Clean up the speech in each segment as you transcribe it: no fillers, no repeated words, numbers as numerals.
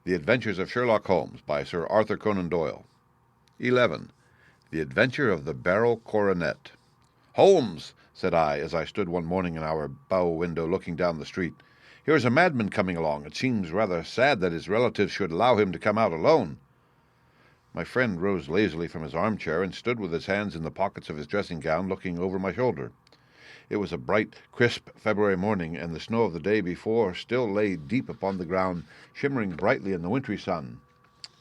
The Adventures of Sherlock Holmes by Sir Arthur Conan Doyle. 11. The Adventure of the Beryl Coronet. "Holmes," said I, as I stood one morning in our bow window looking down the street, "here is a madman coming along. It seems rather sad that his relatives should allow him to come out alone." My friend rose lazily from his armchair and stood with his hands in the pockets of his dressing gown, looking over my shoulder. It was a bright, crisp February morning, and the snow of the day before still lay deep upon the ground, shimmering brightly in the wintry sun.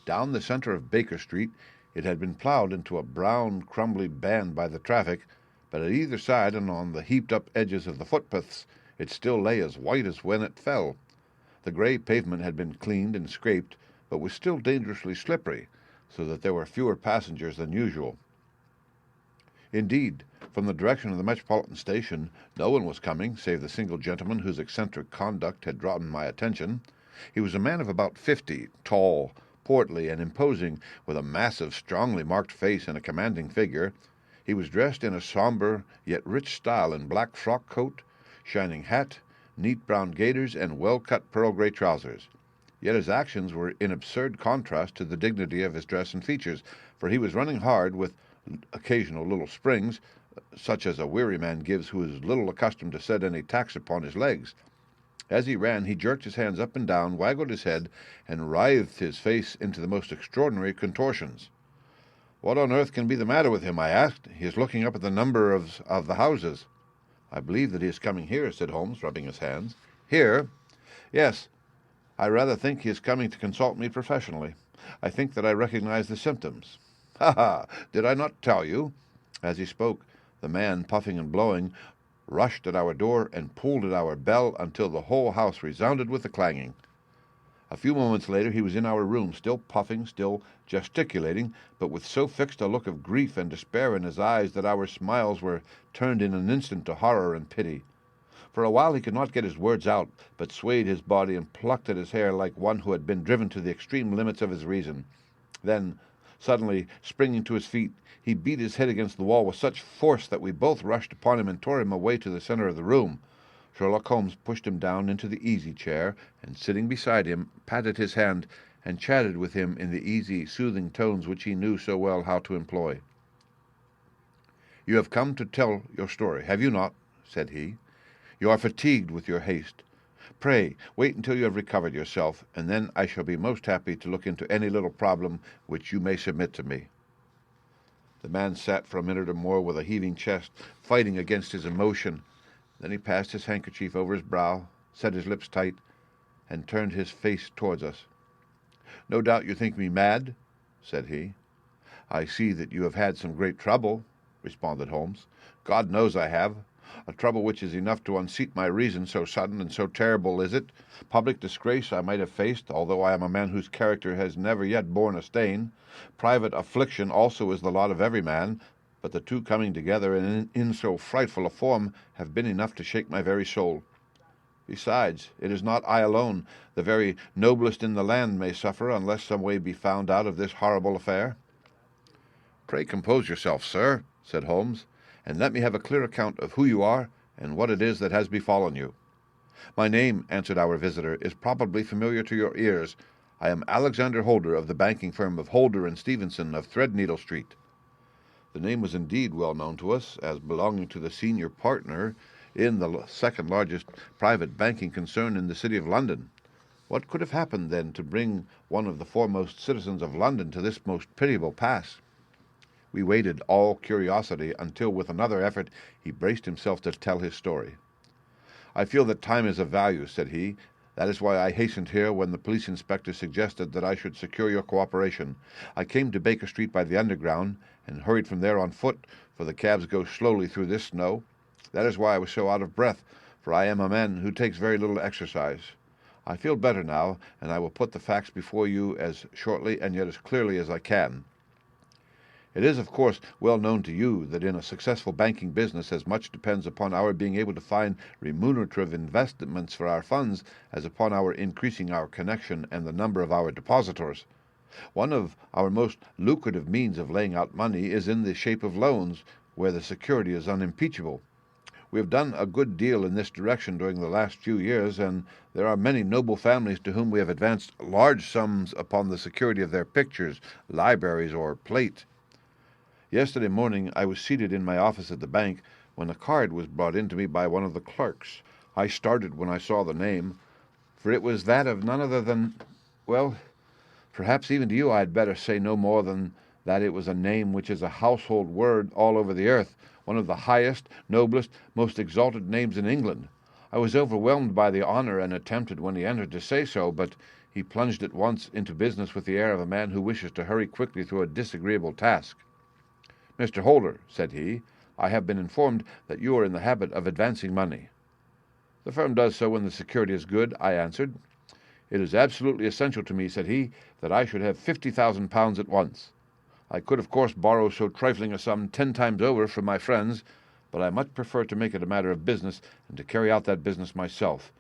Down the center of Baker Street it had been plowed into a brown, crumbly band by the traffic, but at either side and on the heaped-up edges of the footpaths it still lay as white as when it fell. The gray pavement had been cleaned and scraped, but was still dangerously slippery, so that there were fewer passengers than usual. Indeed, from the direction of the Metropolitan Station no one was coming save the single gentleman whose eccentric conduct had drawn my attention. He was a man of about 50, tall, portly, and imposing, with a massive, strongly marked face and a commanding figure. He was dressed in a sombre yet rich style in black frock coat, shining hat, neat brown gaiters, and well-cut pearl-gray trousers. Yet his actions were in absurd contrast to the dignity of his dress and features, for he was running hard with occasional little springs, such as a weary man gives who is little accustomed to set any tax upon his legs. As he ran, he jerked his hands up and down, waggled his head, and writhed his face into the most extraordinary contortions. "What on earth can be the matter with him?" I asked. "He is looking up at the number of the houses." "I believe that he is coming here," said Holmes, rubbing his hands. "Here?" "Yes. I rather think he is coming to consult me professionally. I think that I recognize the symptoms. Ha ha! Did I not tell you?" As he spoke, the man, puffing and blowing, rushed at our door and pulled at our bell until the whole house resounded with the clanging. A few moments later he was in our room, still puffing, still gesticulating, but with so fixed a look of grief and despair in his eyes that our smiles were turned in an instant to horror and pity. For a while he could not get his words out, but swayed his body and plucked at his hair like one who had been driven to the extreme limits of his reason. Then, suddenly springing to his feet, he beat his head against the wall with such force that we both rushed upon him and tore him away to the center of the room. Sherlock Holmes pushed him down into the easy-chair, and sitting beside him, patted his hand and chatted with him in the easy, soothing tones which he knew so well how to employ. "You have come to tell your story, have you not?" said he. "You are fatigued with your haste. Pray, wait until you have recovered yourself, and then I shall be most happy to look into any little problem which you may submit to me." The man sat for a minute or more with a heaving chest, fighting against his emotion. Then he passed his handkerchief over his brow, set his lips tight, and turned his face towards us. "No doubt you think me mad," said he. "I see that you have had some great trouble," responded Holmes. "God knows I have. A trouble which is enough to unseat my reason, so sudden and so terrible is it. Public disgrace I might have faced, although I am a man whose character has never yet borne a stain. Private affliction also is the lot of every man, but the two coming together in so frightful a form have been enough to shake my very soul. Besides, it is not I alone. The very noblest in the land may suffer unless some way be found out of this horrible affair." "Pray compose yourself, sir," said Holmes, "and let me have a clear account of who you are and what it is that has befallen you." "My name," answered our visitor, "is probably familiar to your ears. I am Alexander Holder, of the banking firm of Holder and Stevenson of Threadneedle Street." The name was indeed well known to us, as belonging to the senior partner in the second largest private banking concern in the city of London. What could have happened, then, to bring one of the foremost citizens of London to this most pitiable pass? We waited, all curiosity, until with another effort he braced himself to tell his story. "I feel that time is of value," said he. "That is why I hastened here when the police inspector suggested that I should secure your cooperation. I came to Baker Street by the Underground, and hurried from there on foot, for the cabs go slowly through this snow. That is why I was so out of breath, for I am a man who takes very little exercise. I feel better now, and I will put the facts before you as shortly and yet as clearly as I can. It is, of course, well known to you that in a successful banking business as much depends upon our being able to find remunerative investments for our funds as upon our increasing our connection and the number of our depositors. One of our most lucrative means of laying out money is in the shape of loans, where the security is unimpeachable. We have done a good deal in this direction during the last few years, and there are many noble families to whom we have advanced large sums upon the security of their pictures, libraries, or plate. Yesterday morning I was seated in my office at the bank when a card was brought in to me by one of the clerks. I started when I saw the name, for it was that of none other than, well, perhaps even to you I had better say no more than that it was a name which is a household word all over the earth, one of the highest, noblest, most exalted names in England. I was overwhelmed by the honor and attempted when he entered to say so, but he plunged at once into business with the air of a man who wishes to hurry quickly through a disagreeable task. "Mr. Holder," said he, "I have been informed that you are in the habit of advancing money." "The firm does so when the security is good," I answered. "It is absolutely essential to me," said he, "that I should have £50,000 at once. I could, of course, borrow so trifling a sum 10 times over from my friends, but I much prefer to make it a matter of business and to carry out that business myself.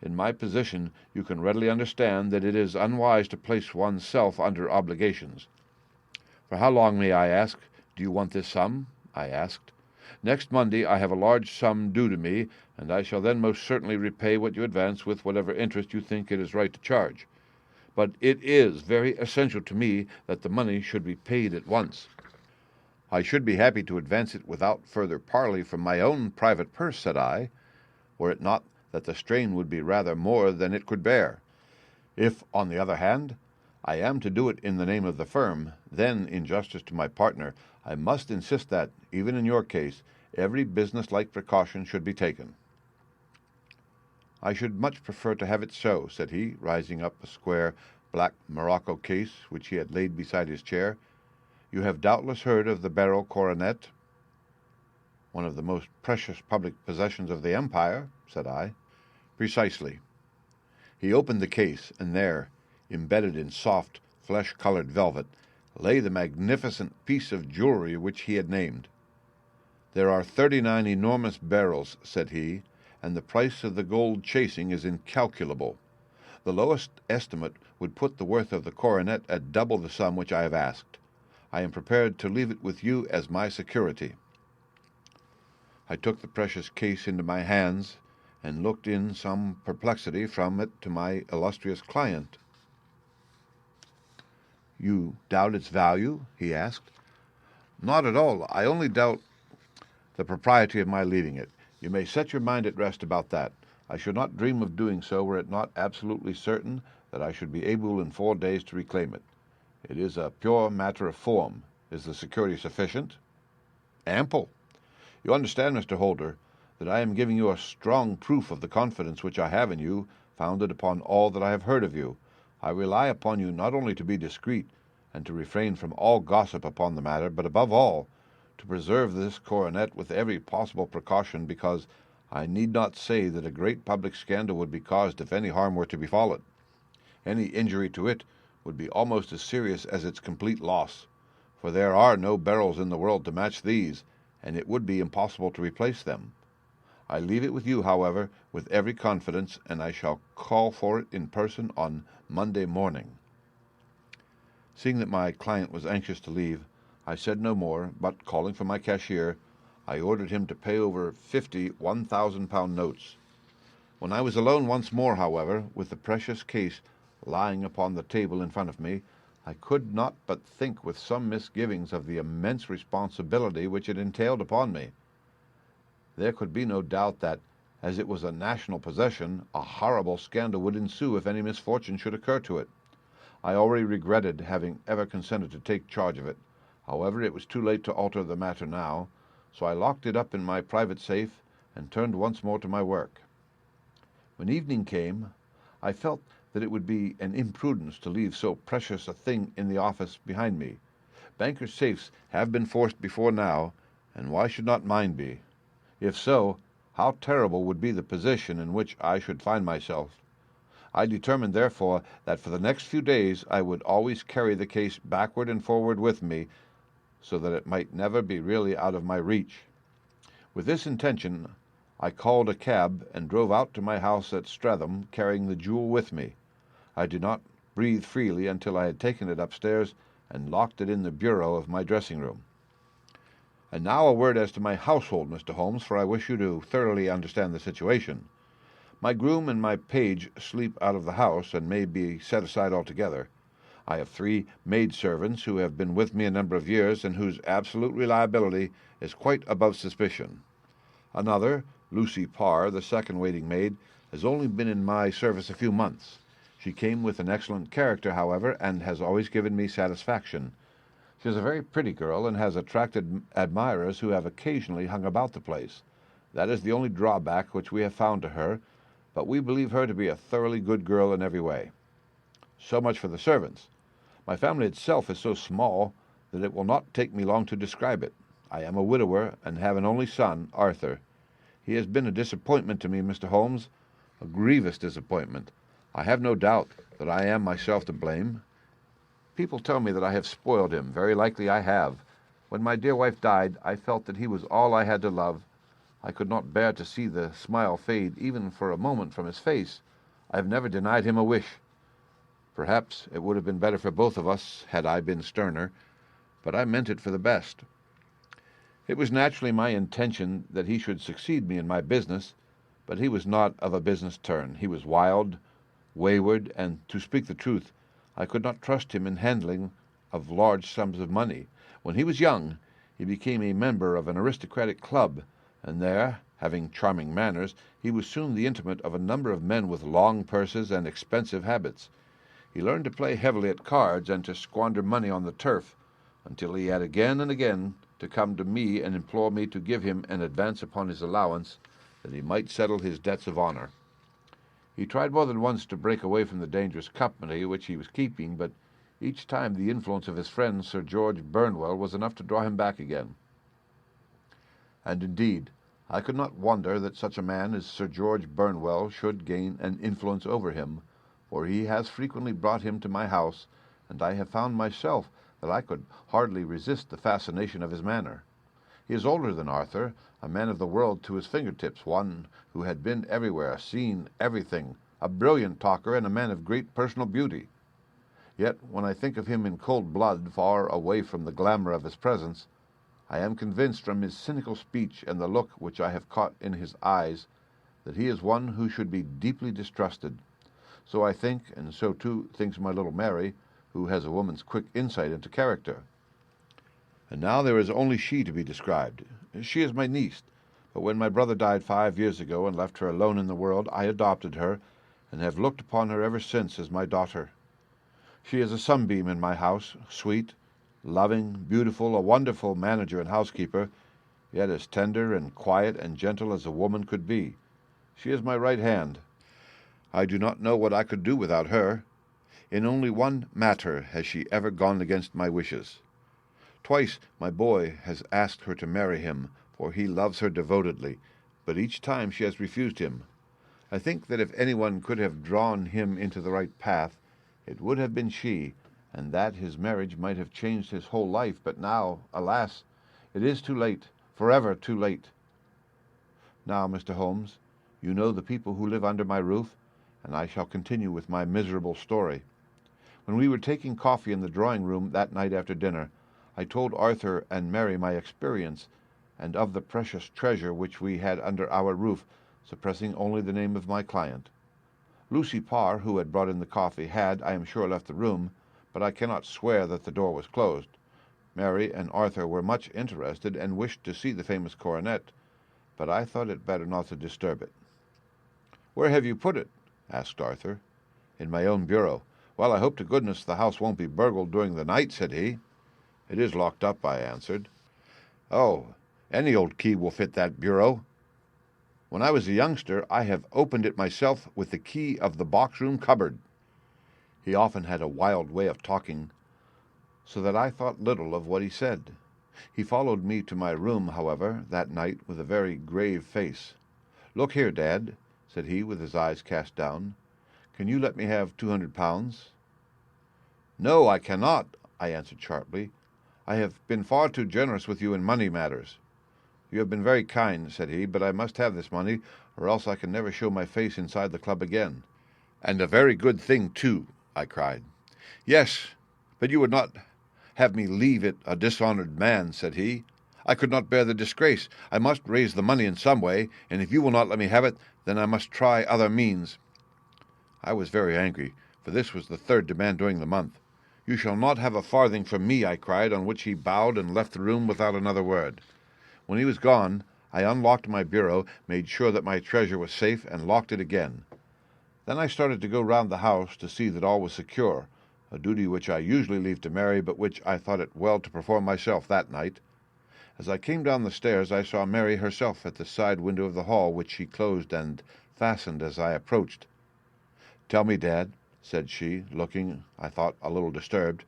In my position, you can readily understand that it is unwise to place one's self under obligations." "For how long, may I ask, do you want this sum?" I asked. "Next Monday I have a large sum due to me, and I shall then most certainly repay what you advance with whatever interest you think it is right to charge. But it is very essential to me that the money should be paid at once." "I should be happy to advance it without further parley from my own private purse," said I, "were it not that the strain would be rather more than it could bear. If, on the other hand, I am to do it in the name of the firm, then, in justice to my partner, I must insist that, even in your case, every business-like precaution should be taken." "I should much prefer to have it so," said he, rising up a square black morocco case which he had laid beside his chair. "You have doubtless heard of the Beryl Coronet?" "One of the most precious public possessions of the empire," said I. "Precisely." He opened the case, and there, embedded in soft, flesh-colored velvet, lay the magnificent piece of jewelry which he had named. "There are 39 enormous barrels," said he, "and the price of the gold chasing is incalculable. The lowest estimate would put the worth of the coronet at double the sum which I have asked. I am prepared to leave it with you as my security." I took the precious case into my hands, and looked in some perplexity from it to my illustrious client. "You doubt its value?" he asked. "Not at all. I only doubt the propriety of my leaving it. You may set your mind at rest about that. I should not dream of doing so were it not absolutely certain that I should be able in 4 days to reclaim it. It is a pure matter of form. Is the security sufficient?" "Ample. You understand, Mr. Holder, that I am giving you a strong proof of the confidence which I have in you, founded upon all that I have heard of you. I rely upon you not only to be discreet, and to refrain from all gossip upon the matter, but above all, to preserve this coronet with every possible precaution, because I need not say that a great public scandal would be caused if any harm were to befall it. Any injury to it would be almost as serious as its complete loss, for there are no barrels in the world to match these, and it would be impossible to replace them. I leave it with you, however, with every confidence, and I shall call for it in person on Monday morning." Seeing that my client was anxious to leave, I said no more, but, calling for my cashier, I ordered him to pay over 50 £1,000 notes. When I was alone once more, however, with the precious case lying upon the table in front of me, I could not but think with some misgivings of the immense responsibility which it entailed upon me. There could be no doubt that, as it was a national possession, a horrible scandal would ensue if any misfortune should occur to it. I already regretted having ever consented to take charge of it. However, it was too late to alter the matter now, so I locked it up in my private safe and turned once more to my work. When evening came, I felt that it would be an imprudence to leave so precious a thing in the office behind me. Bankers' safes have been forced before now, and why should not mine be? If so, how terrible would be the position in which I should find myself. I determined, therefore, that for the next few days I would always carry the case backward and forward with me, so that it might never be really out of my reach. With this intention, I called a cab and drove out to my house at Streatham, carrying the jewel with me. I did not breathe freely until I had taken it upstairs and locked it in the bureau of my dressing-room. And now a word as to my household, Mr. Holmes, for I wish you to thoroughly understand the situation. My groom and my page sleep out of the house and may be set aside altogether. I have 3 maid-servants who have been with me a number of years and whose absolute reliability is quite above suspicion. Another, Lucy Parr, the second waiting maid, has only been in my service a few months. She came with an excellent character, however, and has always given me satisfaction. She is a very pretty girl and has attracted admirers who have occasionally hung about the place. That is the only drawback which we have found to her, but we believe her to be a thoroughly good girl in every way. So much for the servants. My family itself is so small that it will not take me long to describe it. I am a widower and have an only son, Arthur. He has been a disappointment to me, Mr. Holmes, a grievous disappointment. I have no doubt that I am myself to blame. People tell me that I have spoiled him. Very likely I have. When my dear wife died, I felt that he was all I had to love. I could not bear to see the smile fade even for a moment from his face. I have never denied him a wish. Perhaps it would have been better for both of us had I been sterner, but I meant it for the best. It was naturally my intention that he should succeed me in my business, but he was not of a business turn. He was wild, wayward, and, to speak the truth, I could not trust him in handling of large sums of money. When he was young, he became a member of an aristocratic club, and there, having charming manners, he was soon the intimate of a number of men with long purses and expensive habits. He learned to play heavily at cards and to squander money on the turf, until he had again and again to come to me and implore me to give him an advance upon his allowance, that he might settle his debts of honor. He tried more than once to break away from the dangerous company which he was keeping, but each time the influence of his friend Sir George Burnwell was enough to draw him back again. And indeed, I could not wonder that such a man as Sir George Burnwell should gain an influence over him, for he has frequently brought him to my house, and I have found myself that I could hardly resist the fascination of his manner. He is older than Arthur, a man of the world to his fingertips, one who had been everywhere, seen everything, a brilliant talker and a man of great personal beauty. Yet when I think of him in cold blood, far away from the glamour of his presence, I am convinced from his cynical speech and the look which I have caught in his eyes that he is one who should be deeply distrusted. So I think, and so too thinks my little Mary, who has a woman's quick insight into character. And now there is only she to be described. She is my niece, but when my brother died 5 years ago and left her alone in the world, I adopted her, and have looked upon her ever since as my daughter. She is a sunbeam in my house, sweet, loving, beautiful, a wonderful manager and housekeeper, yet as tender and quiet and gentle as a woman could be. She is my right hand. I do not know what I could do without her. In only one matter has she ever gone against my wishes. Twice my boy has asked her to marry him, for he loves her devotedly, but each time she has refused him. I think that if anyone could have drawn him into the right path, it would have been she, and that his marriage might have changed his whole life, but now, alas, it is too late, forever too late. Now, Mr. Holmes, you know the people who live under my roof, and I shall continue with my miserable story. When we were taking coffee in the drawing-room that night after dinner, I told Arthur and Mary my experience, and of the precious treasure which we had under our roof, suppressing only the name of my client. Lucy Parr, who had brought in the coffee, had, I am sure, left the room, but I cannot swear that the door was closed. Mary and Arthur were much interested and wished to see the famous coronet, but I thought it better not to disturb it. "Where have you put it?" asked Arthur. "In my own bureau." "Well, I hope to goodness the house won't be burgled during the night," said he. "It is locked up," I answered. "Oh, any old key will fit that bureau. When I was a youngster, I have opened it myself with the key of the box-room cupboard." He often had a wild way of talking, so that I thought little of what he said. He followed me to my room, however, that night with a very grave face. "Look here, Dad," said he, with his eyes cast down. "Can you let me have 200 pounds?" "No, I cannot," I answered sharply. "I have been far too generous with you in money matters." "You have been very kind," said he, "but I must have this money, or else I can never show my face inside the club again." "And a very good thing, too," I cried. "Yes, but you would not have me leave it a dishonored man," said he. I could not bear the disgrace. I must raise the money in some way, and if you will not let me have it, then I must try other means. I was very angry, for this was the third demand during the month. You shall not have a farthing from me, I cried, on which he bowed and left the room without another word. When he was gone, I unlocked my bureau, made sure that my treasure was safe, and locked it again. Then I started to go round the house to see that all was secure, a duty which I usually leave to Mary, but which I thought it well to perform myself that night. As I came down the stairs, I saw Mary herself at the side window of the hall, which she closed and fastened as I approached. "Tell me, Dad," said she, looking, I thought, a little disturbed,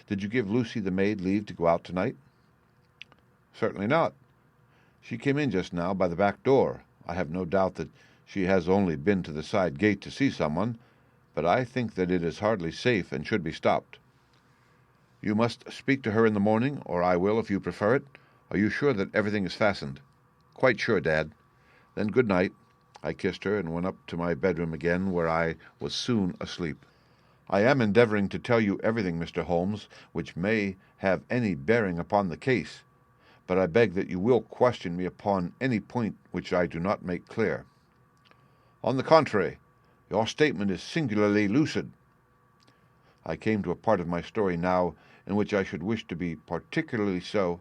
"did you give Lucy the maid leave to go out tonight?" "Certainly not. She came in just now by the back door. I have no doubt that she has only been to the side gate to see someone, but I think that it is hardly safe and should be stopped." "You must speak to her in the morning, or I will, if you prefer it. Are you sure that everything is fastened?" "Quite sure, Dad." "Then good night." I kissed her and went up to my bedroom again, where I was soon asleep. "I am endeavoring to tell you everything, Mr. Holmes, which may have any bearing upon the case, but I beg that you will question me upon any point which I do not make clear." "On the contrary, your statement is singularly lucid." I came to a part of my story now in which I should wish to be particularly so.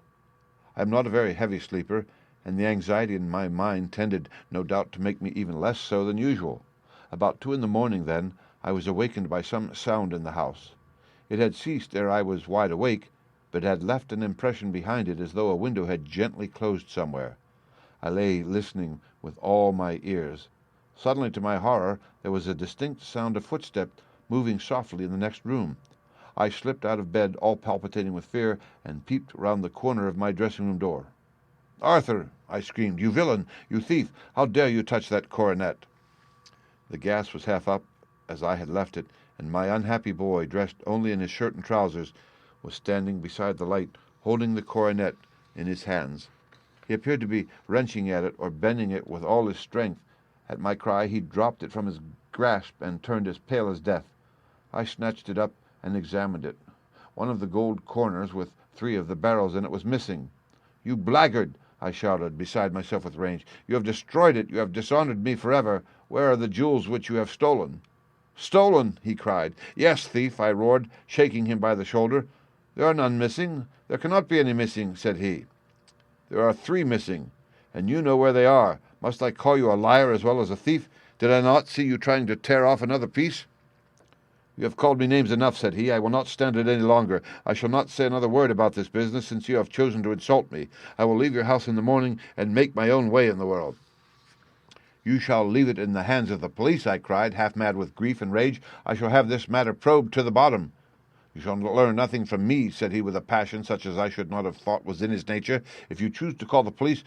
I am not a very heavy sleeper, and the anxiety in my mind tended, no doubt, to make me even less so than usual. About 2 in the morning, then, I was awakened by some sound in the house. It had ceased ere I was wide awake, but had left an impression behind it as though a window had gently closed somewhere. I lay listening with all my ears. Suddenly, to my horror, there was a distinct sound of footsteps moving softly in the next room. I slipped out of bed, all palpitating with fear, and peeped round the corner of my dressing-room door. "Arthur!" I screamed. "You villain! You thief! How dare you touch that coronet?" The gas was half up, as I had left it, and my unhappy boy, dressed only in his shirt and trousers, was standing beside the light, holding the coronet in his hands. He appeared to be wrenching at it or bending it with all his strength. At my cry he dropped it from his grasp and turned as pale as death. I snatched it up and examined it. One of the gold corners with 3 of the barrels in it was missing. "You blackguard!" I shouted, beside myself with rage. "You have destroyed it. You have dishonored me forever. Where are the jewels which you have stolen?" "Stolen!" he cried. "Yes, thief!" I roared, shaking him by the shoulder. "There are none missing. There cannot be any missing," said he. "There are 3 missing, and you know where they are. Must I call you a liar as well as a thief? Did I not see you trying to tear off another piece?" "You have called me names enough," said he. "I will not stand it any longer. I shall not say another word about this business, since you have chosen to insult me. I will leave your house in the morning and make my own way in the world." "You shall leave it in the hands of the police," I cried, half mad with grief and rage. "I shall have this matter probed to the bottom." "You shall learn nothing from me," said he with a passion such as I should not have thought was in his nature. "If you choose to call the police,